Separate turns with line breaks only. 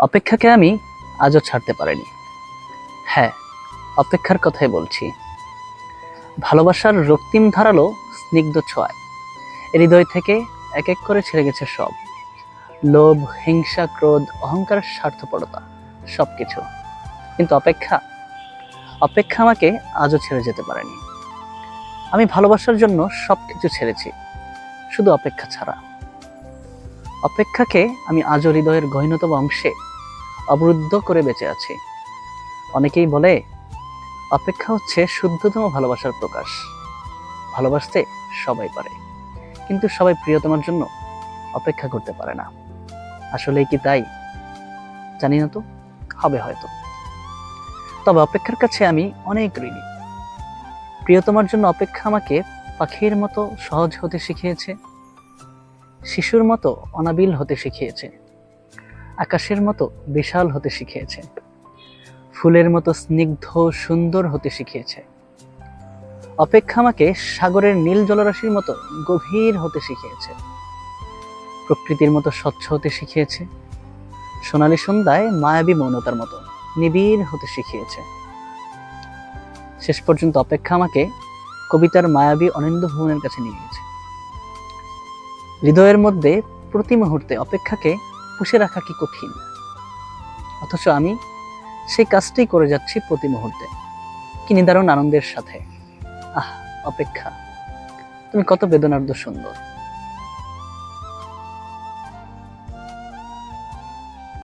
অপেক্ষাকে আমি আজও ছাড়তে পারিনি। হ্যাঁ, অপেক্ষার কথাই বলছি। ভালোবাসার রক্তিম ধারালো স্নিগ্ধ ছোঁয়ায় হৃদয় থেকে এক এক করে ছেড়ে গেছে সব। লোভ, হিংসা, ক্রোধ, অহংকার, স্বার্থপরতা, সবকিছু। কিন্তু অপেক্ষা অপেক্ষা আমাকে আজও ছেড়ে যেতে পারেনি। আমি ভালোবাসার জন্য সবকিছু ছেড়েছি, শুধু অপেক্ষা ছাড়া। অপেক্ষাকে আমি আজও হৃদয়ের গহীনতম অংশে অবরুদ্ধ করে বেঁচে আছি। অনেকেই বলে অপেক্ষা হচ্ছে শুদ্ধতম ভালোবাসার প্রকাশ। ভালোবাসতে সবাই পারে, কিন্তু সবাই প্রিয়তমার জন্য অপেক্ষা করতে পারে না। আসলেই কি তাই? জানি না, তো হবে হয়তো। তবে অপেক্ষার কাছে আমি অনেক ঋণী। প্রিয়তমার জন্য অপেক্ষা আমাকে পাখির মতো সহজ হতে শিখিয়েছে, শিশুর মতো অনাবিল হতে শিখিয়েছে, আকাশের মতো বিশাল হতে শিখিয়েছে, ফুলের মতো স্নিগ্ধ সুন্দর হতে শিখিয়েছে। অপেক্ষা আমাকে সাগরের নীল জলরাশির মতো গভীর হতে শিখিয়েছে, প্রকৃতির মতো স্বচ্ছ হতে শিখিয়েছে, সোনালী সন্ধ্যায় মায়াবী মৌনতার মতো নিবিড় হতে শিখিয়েছে। শেষ পর্যন্ত অপেক্ষা আমাকে কবিতার মায়াবী অনিন্দ্য ভুবনের কাছে নিয়ে গেছে। হৃদয়ের মধ্যে প্রতি মুহূর্তে অপেক্ষাকে পুষে রাখা কি কঠিন, অথচ আমি সেই কাজটাই করে যাচ্ছি প্রতি মুহূর্তে। কি নিদারুণ আনন্দের সাথে। আহ, অপেক্ষা, তুমি কত বেদনার্দ সুন্দর।